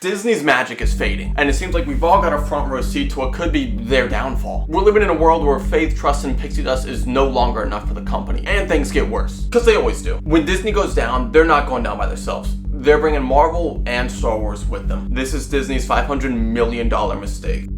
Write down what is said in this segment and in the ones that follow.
Disney's magic is fading, and it seems like we've all got a front row seat to what could be their downfall. We're living in a world where faith, trust, and pixie dust is no longer enough for the company, and things get worse, because they always do. When Disney goes down, they're not going down by themselves. They're bringing Marvel and Star Wars with them. This is Disney's $500 million mistake.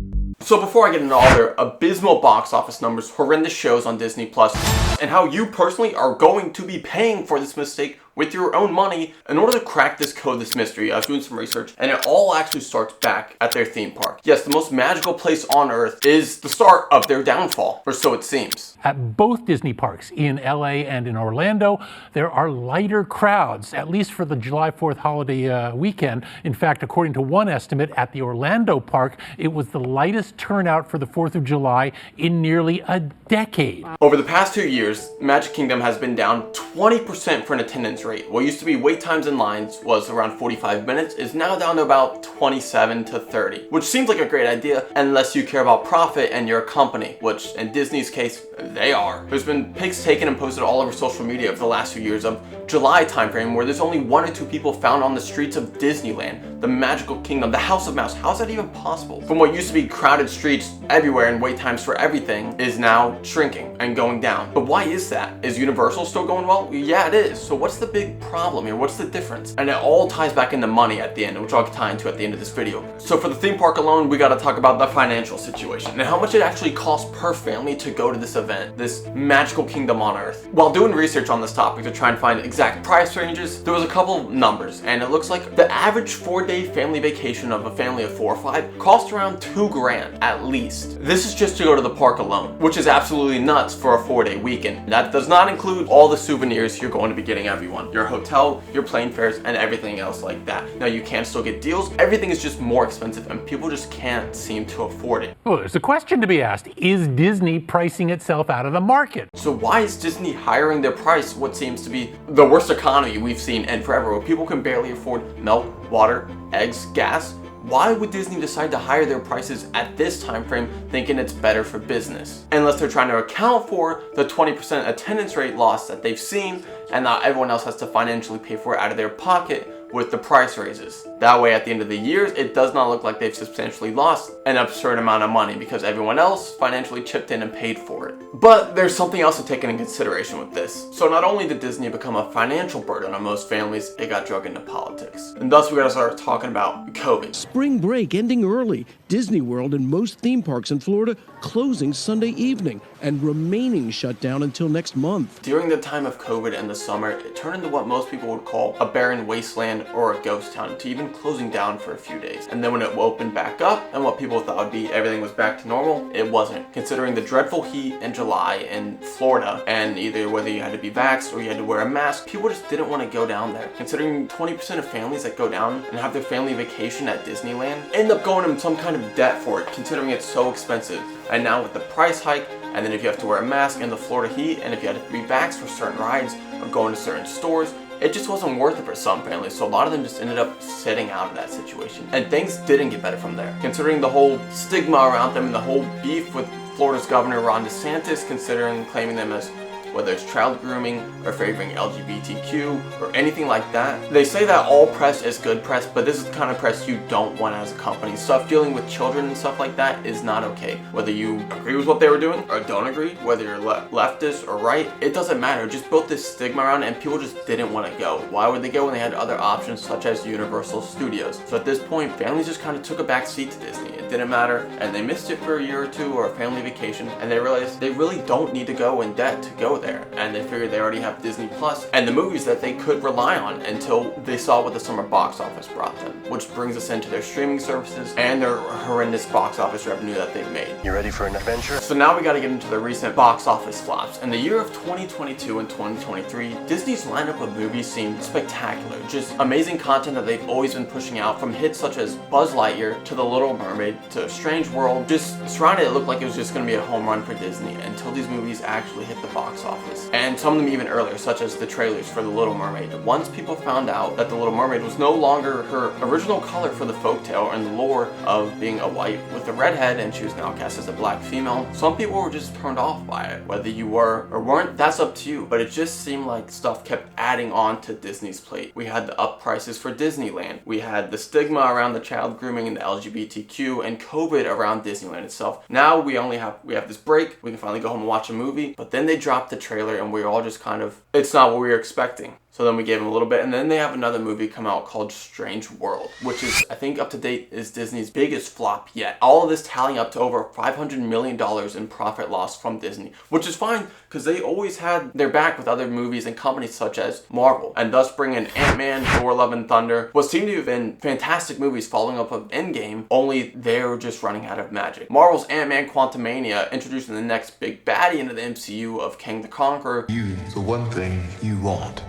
So before I get into all their abysmal box office numbers, horrendous shows on Disney Plus, and how you personally are going to be paying for this mistake with your own money in order to crack this code, this mystery, I was doing some research, and it all actually starts back at their theme park. Yes, the most magical place on earth is the start of their downfall, or so it seems. At both Disney parks, in LA and in Orlando, there are lighter crowds, at least for the July 4th holiday weekend. In fact, according to one estimate, at the Orlando park, it was the lightest turnout for the 4th of July in nearly a decade. Over the past 2 years, Magic Kingdom has been down 20% for an attendance rate. What used to be wait times in lines was around 45 minutes is now down to about 27 to 30, which seems like a great idea unless you care about profit and you're a company, which in Disney's case, they are. There's been pics taken and posted all over social media for the last few years of July timeframe where there's only 1 or 2 people found on the streets of Disneyland, the Magical Kingdom, the House of Mouse. How's that even possible? From what used to be crowded streets everywhere and wait times for everything is now shrinking and going down. But why is that? Is Universal still going well? Yeah, it is. So what's the big problem here? What's the difference? And it all ties back into money at the end, which I'll tie into at the end of this video. So for the theme park alone, we got to talk about the financial situation and how much it actually costs per family to go to this event, this magical kingdom on earth. While doing research on this topic to try and find exact price ranges, there was a couple numbers, and it looks like the average 4-day family vacation of a family of 4 or 5 cost around $2,000 at least. This is just to go to the park alone, which is absolutely nuts for a 4-day weekend. That does not include all the souvenirs you're going to be getting everyone, your hotel, your plane fares, and everything else like that. Now you can still get deals. Everything is just more expensive and people just can't seem to afford it. Well, there's a question to be asked. Is Disney pricing itself out of the market? So why is Disney hiring their price what seems to be the worst economy we've seen in forever, where people can barely afford milk, water, eggs, gas? Why would Disney decide to hire their prices at this time frame thinking it's better for business? Unless they're trying to account for the 20% attendance rate loss that they've seen and now everyone else has to financially pay for it out of their pocket with the price raises. That way at the end of the years, it does not look like they've substantially lost an absurd amount of money because everyone else financially chipped in and paid for it. But there's something else to take into consideration with this. So not only did Disney become a financial burden on most families, it got drug into politics. And thus we gotta start talking about COVID. Spring break ending early. Disney World and most theme parks in Florida closing Sunday evening and remaining shut down until next month. During the time of COVID and the summer, it turned into what most people would call a barren wasteland or a ghost town, to even closing down for a few days. And then when it opened back up and what people thought would be everything was back to normal, it wasn't. Considering the dreadful heat in July in Florida, and either whether you had to be vaxxed or you had to wear a mask, people just didn't want to go down there. Considering 20% of families that go down and have their family vacation at Disneyland end up going in some kind of debt for it, considering it's so expensive. And now with the price hike, and then if you have to wear a mask in the Florida heat, and if you had to be vaxxed for certain rides or going to certain stores, it just wasn't worth it for some families, so a lot of them just ended up sitting out of that situation. And things didn't get better from there. Considering the whole stigma around them and the whole beef with Florida's Governor Ron DeSantis, considering claiming them as whether it's child grooming or favoring LGBTQ or anything like that. They say that all press is good press, but this is the kind of press you don't want as a company. Stuff dealing with children and stuff like that is not okay. Whether you agree with what they were doing or don't agree, whether you're leftist or right, it doesn't matter. It just built this stigma around it and people just didn't want to go. Why would they go when they had other options such as Universal Studios? So at this point, families just kind of took a back seat to Disney. It didn't matter, and they missed it for a year or two or a family vacation, and they realized they really don't need to go in debt to go there. And they figured they already have Disney Plus and the movies that they could rely on until they saw what the summer box office brought them, which brings us into their streaming services and their horrendous box office revenue that they've made. You ready for an adventure? So now we gotta get into the recent box office flops. In the year of 2022 and 2023, Disney's lineup of movies seemed spectacular. Just amazing content that they've always been pushing out, from hits such as Buzz Lightyear to The Little Mermaid to Strange World. Just surrounded, it looked like it was just going to be a home run for Disney until these movies actually hit the box office. And some of them even earlier, such as the trailers for The Little Mermaid. Once people found out that The Little Mermaid was no longer her original color for the folktale and the lore of being a white with a red head, and she was now cast as a black female, some people were just turned off by it. Whether you were or weren't, that's up to you. But it just seemed like stuff kept adding on to Disney's plate. We had the up prices for Disneyland. We had the stigma around the child grooming and the LGBTQ, and COVID around Disneyland itself. Now we have this break. We can finally go home and watch a movie. But then they dropped the trailer and we were all just kind of, it's not what we were expecting. So then we gave them a little bit, and then they have another movie come out called Strange World, which is, I think up to date, is Disney's biggest flop yet. All of this tallying up to over $500 million in profit loss from Disney, which is fine because they always had their back with other movies and companies such as Marvel, and thus bringing Ant-Man, Thor, Love and Thunder, what seemed to have been fantastic movies following up of Endgame, only they were just running out of magic. Marvel's Ant-Man Quantumania, introducing the next big baddie into the MCU of Kang the Conqueror. You, the one thing you want.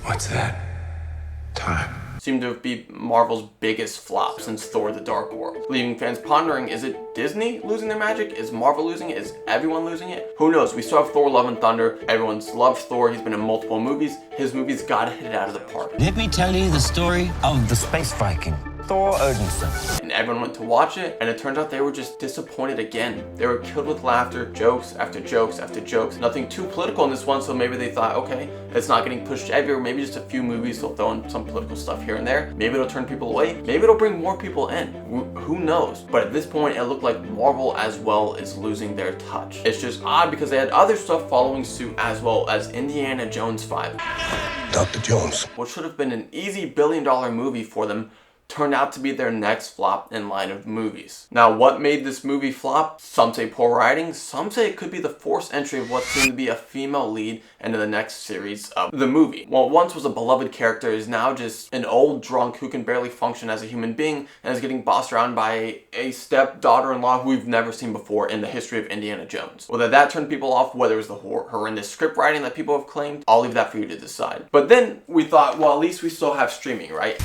What's that? Time. Seemed to be Marvel's biggest flop since Thor the Dark World, leaving fans pondering, is it Disney losing their magic? Is Marvel losing it? Is everyone losing it? Who knows? We still have Thor Love and Thunder. Everyone's loved Thor. He's been in multiple movies. His movies gotta hit it out of the park. Let me tell you the story of the space Viking, Thor Odinson. And everyone went to watch it, and it turns out they were just disappointed again. They were killed with laughter, jokes after jokes after jokes. Nothing too political in this one, so maybe they thought, okay, it's not getting pushed everywhere. Maybe just a few movies, they'll throw in some political stuff here and there. Maybe it'll turn people away. Maybe it'll bring more people in. Who knows? But at this point, it looked like Marvel as well is losing their touch. It's just odd because they had other stuff following suit, as well as Indiana Jones 5. Dr. Jones. What should have been an easy billion-dollar movie for them turned out to be their next flop in line of movies. Now, what made this movie flop? Some say poor writing, some say it could be the forced entry of what seemed to be a female lead into the next series of the movie. What once was a beloved character is now just an old drunk who can barely function as a human being and is getting bossed around by a step-daughter-in-law who we've never seen before in the history of Indiana Jones. Whether that turned people off, whether it was the horrendous script writing that people have claimed, I'll leave that for you to decide. But then we thought, well, at least we still have streaming, right?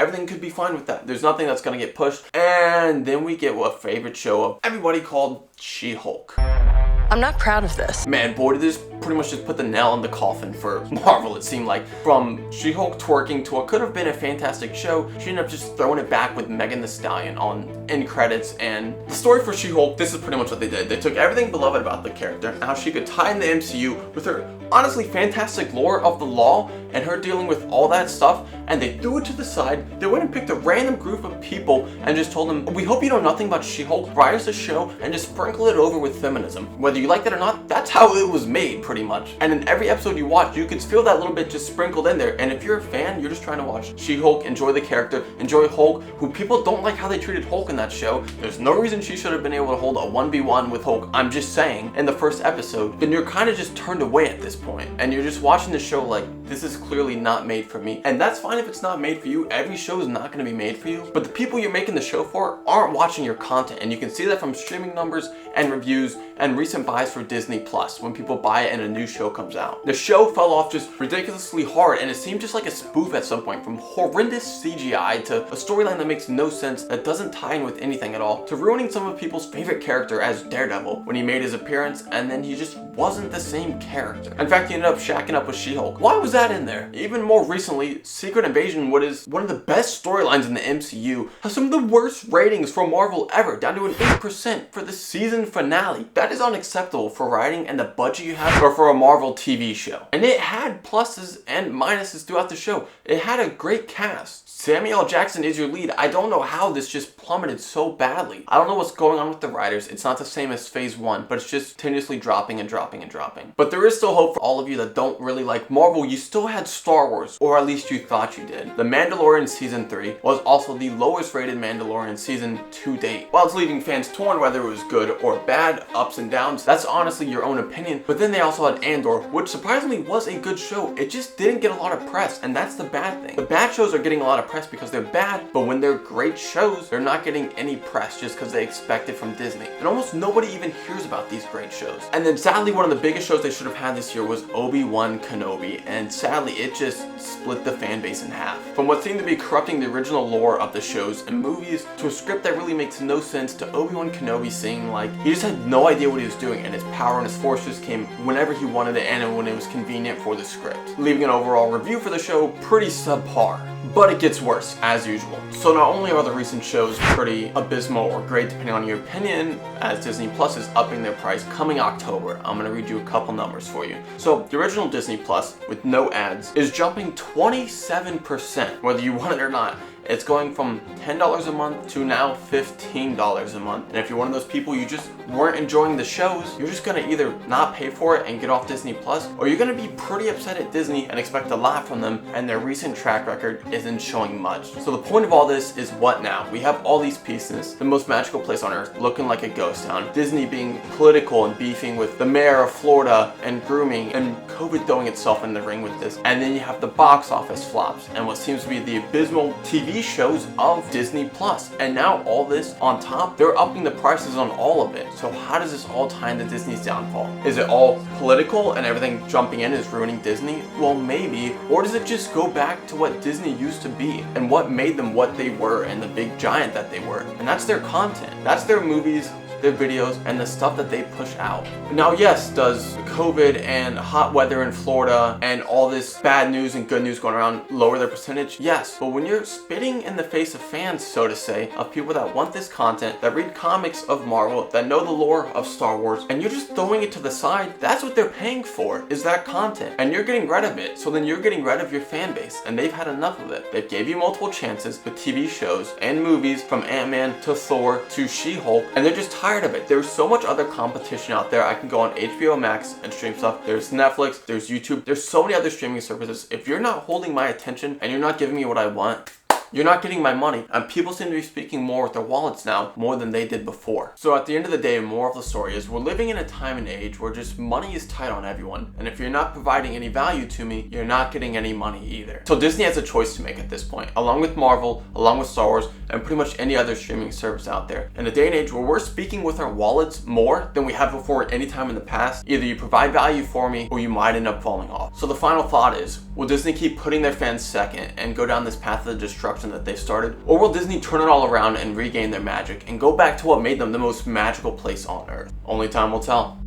Everything could be fine with that. There's nothing that's gonna get pushed. And then we get a favorite show of everybody called She-Hulk. I'm not proud of this. Man, boy, did this pretty much just put the nail in the coffin for Marvel, it seemed like. From She-Hulk twerking to what could have been a fantastic show, she ended up just throwing it back with Megan Thee Stallion on end credits. And the story for She-Hulk, this is pretty much what they did. They took everything beloved about the character and how she could tie in the MCU with her honestly fantastic lore of the law and her dealing with all that stuff, and they threw it to the side. They went and picked a random group of people and just told them, we hope you know nothing about She-Hulk, write us a show and just sprinkle it over with feminism. Whether you like that or not, that's how it was made, pretty much. And in every episode you watch, you could feel that little bit just sprinkled in there. And if you're a fan, you're just trying to watch She-Hulk, enjoy the character, enjoy Hulk, who people don't like how they treated Hulk in that show. There's no reason she should have been able to hold a 1v1 with Hulk, I'm just saying, in the first episode. Then you're kind of just turned away at this point. And you're just watching the show like, this is clearly not made for me. And that's fine if it's not made for you. Every show is not going to be made for you. But the people you're making the show for aren't watching your content. And you can see that from streaming numbers and reviews and recent buys for Disney Plus when people buy it and a new show comes out. The show fell off just ridiculously hard, and it seemed just like a spoof at some point, from horrendous CGI to a storyline that makes no sense, that doesn't tie in with anything at all, to ruining some of people's favorite character as Daredevil when he made his appearance, and then he just wasn't the same character. In fact, he ended up shacking up with She-Hulk. Why was that in there? Even more recently, Secret Invasion, what is one of the best storylines in the MCU, has some of the worst ratings for Marvel ever, down to an 8% for the season finale. That is unacceptable for writing and the budget you have for a Marvel TV show. And it had pluses and minuses throughout the show. It had a great cast. Samuel L. Jackson is your lead. I don't know how this just plummeted so badly. I don't know what's going on with the writers. It's not the same as phase 1, but it's just continuously dropping and dropping and dropping. But there is still hope for all of you that don't really like Marvel. You still had Star Wars, or at least you thought you did. The Mandalorian season 3 was also the lowest rated Mandalorian season to date. While it's leaving fans torn whether it was good or bad, ups and downs, that's honestly your own opinion. But then they also had Andor, which surprisingly was a good show. It just didn't get a lot of press, and that's the bad thing. The bad shows are getting a lot of press because they're bad, but when they're great shows, they're not getting any press just because they expect it from Disney. And almost nobody even hears about these great shows. And then sadly, one of the biggest shows they should have had this year was Obi-Wan Kenobi, and sadly, it just split the fan base in half. From what seemed to be corrupting the original lore of the shows and movies, to a script that really makes no sense, to Obi-Wan Kenobi seeming like he just had no idea what he was doing, and his power and his force just came whenever he wanted it and when it was convenient for the script, leaving an overall review for the show pretty subpar. But it gets worse, as usual. So not only are the recent shows pretty abysmal or great depending on your opinion, as Disney Plus is upping their price coming October. I'm gonna read you a couple numbers for you. So the original Disney Plus, with no ads, is jumping 27%, whether you want it or not. It's going from $10 a month to now $15 a month. And if you're one of those people you just weren't enjoying the shows, you're just gonna either not pay for it and get off Disney Plus, or you're gonna be pretty upset at Disney and expect a lot from them, and their recent track record isn't showing much. So the point of all this is what now? We have all these pieces, the most magical place on earth looking like a ghost town, Disney being political and beefing with the mayor of Florida and grooming, and COVID throwing itself in the ring with this. And then you have the box office flops and what seems to be the abysmal TV shows of Disney Plus. And now all this on top, they're upping the prices on all of it. So how does this all tie into Disney's downfall? Is it all political and everything jumping in is ruining Disney? Well, maybe. Or does it just go back to what Disney used to be and what made them what they were and the big giant that they were? And that's their content. That's their movies, their videos, and the stuff that they push out. Now, yes, does COVID and hot weather in Florida and all this bad news and good news going around lower their percentage? Yes, but when you're spitting in the face of fans, so to say, of people that want this content, that read comics of Marvel, that know the lore of Star Wars, and you're just throwing it to the side, that's what they're paying for, is that content. And you're getting rid of it, so then you're getting rid of your fan base, and they've had enough of it. They've gave you multiple chances with TV shows and movies, from Ant-Man to Thor to She-Hulk, and they're just tired of it. There's so much other competition out there. I can go on HBO Max and stream stuff. There's Netflix, there's YouTube, there's so many other streaming services. If you're not holding my attention and you're not giving me what I want, you're not getting my money. And people seem to be speaking more with their wallets now, more than they did before. So at the end of the day, more of the story is we're living in a time and age where just money is tight on everyone. And if you're not providing any value to me, you're not getting any money either. So Disney has a choice to make at this point, along with Marvel, along with Star Wars, and pretty much any other streaming service out there. In a day and age where we're speaking with our wallets more than we have before at any time in the past, either you provide value for me or you might end up falling off. So the final thought is, will Disney keep putting their fans second and go down this path of destruction that they started? Or will Disney turn it all around and regain their magic and go back to what made them the most magical place on earth? Only time will tell.